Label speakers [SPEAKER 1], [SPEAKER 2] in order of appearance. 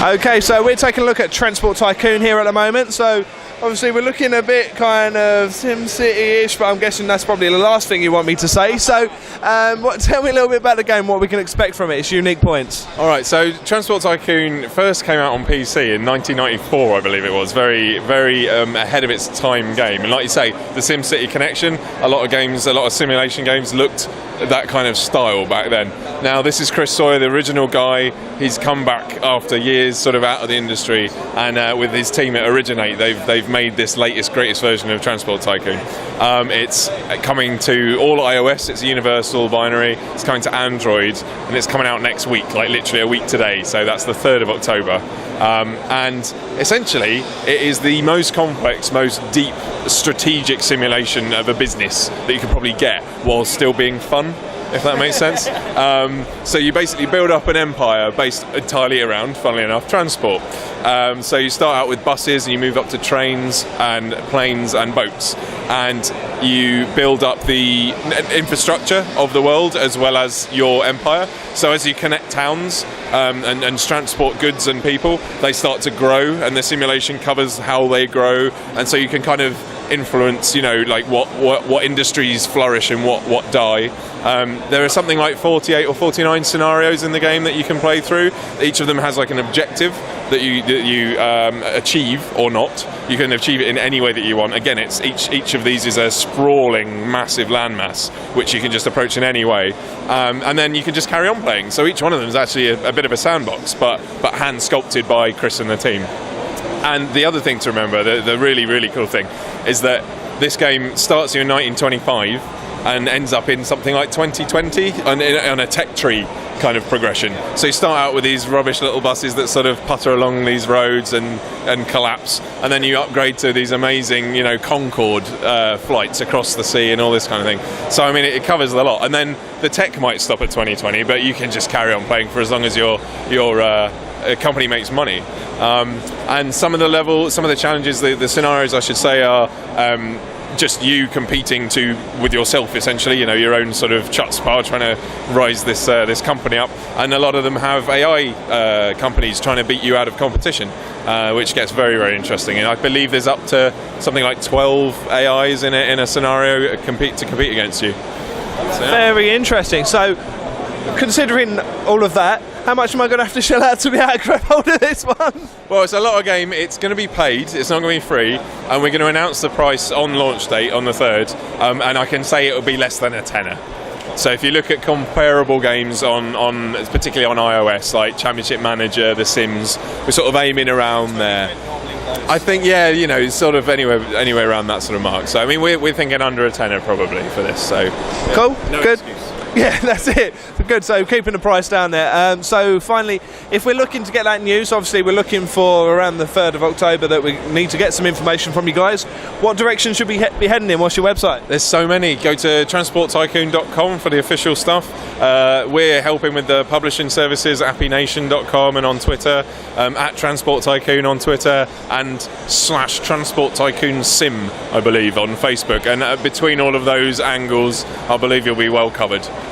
[SPEAKER 1] Okay, so we're taking a look at Transport Tycoon here at the moment. So obviously we're looking a bit kind of SimCity-ish, but I'm guessing that's probably the last thing you want me to say. So tell me a little bit about the game, what we can expect from it, its unique points.
[SPEAKER 2] Alright, so Transport Tycoon first came out on PC in 1994, I believe it was. Very, very ahead of its time game. And like you say, the SimCity connection, a lot of simulation games looked that kind of style back then. Now this is Chris Sawyer, the original guy. He's come back after years sort of out of the industry, and with his team at Originate, they've made this latest, greatest version of Transport Tycoon. It's coming to all iOS, it's a universal binary, it's coming to Android, and it's coming out next week, like literally a week today, so that's the 3rd of October. And essentially, it is the most complex, most deep, strategic simulation of a business that you could probably get while still being fun, if that makes sense. So you basically build up an empire based entirely around, funnily enough, transport. So you start out with buses and you move up to trains and planes and boats, and you build up the infrastructure of the world as well as your empire. So as you connect towns and transport goods and people, they start to grow, and the simulation covers how they grow, and so you can kind of influence, like what industries flourish and what die. There are something like 48 or 49 scenarios in the game that you can play through. Each of them has like an objective that you achieve or not. You can achieve it in any way that you want. Again, it's each of these is a sprawling, massive landmass which you can just approach in any way, and then you can just carry on playing. So each one of them is actually a bit of a sandbox, but hand sculpted by Chris and the team. And the other thing to remember, the really, really cool thing, is that this game starts you in 1925 and ends up in something like 2020 on a tech tree kind of progression. So you start out with these rubbish little buses that sort of putter along these roads and collapse, and then you upgrade to these amazing, Concorde flights across the sea and all this kind of thing. So I mean, it covers a lot. And then the tech might stop at 2020, but you can just carry on playing for as long as your company makes money. And some of the challenges, the scenarios I should say, are just you competing with yourself, essentially, your own sort of chutzpah, trying to rise this company up, and a lot of them have AI companies trying to beat you out of competition, which gets very, very interesting. And I believe there's up to something like 12 AIs in a scenario to compete against you. So, yeah.
[SPEAKER 1] Very interesting. So considering all of that, how much am I going to have to shell out to be able to grab hold of this one?
[SPEAKER 2] Well, it's a lot of game. It's going to be paid. It's not going to be free. And we're going to announce the price on launch date on the 3rd. And I can say it will be less than a tenner. So if you look at comparable games on particularly on iOS, like Championship Manager, The Sims, we're sort of aiming around there. I think, it's sort of anywhere around that sort of mark. So I mean, we're thinking under a tenner probably for this. So yeah,
[SPEAKER 1] cool,
[SPEAKER 2] no
[SPEAKER 1] good.
[SPEAKER 2] excuse.
[SPEAKER 1] Yeah, that's it. Good. So keeping the price down there. So finally, if we're looking to get that news, obviously we're looking for around the 3rd of October that we need to get some information from you guys. What direction should we be heading in? What's your website?
[SPEAKER 2] There's so many. Go to transporttycoon.com for the official stuff. We're helping with the publishing services, appynation.com, and on Twitter, at Transport Tycoon on Twitter, and /Transport Tycoon Sim, I believe, on Facebook. And between all of those angles, I believe you'll be well covered.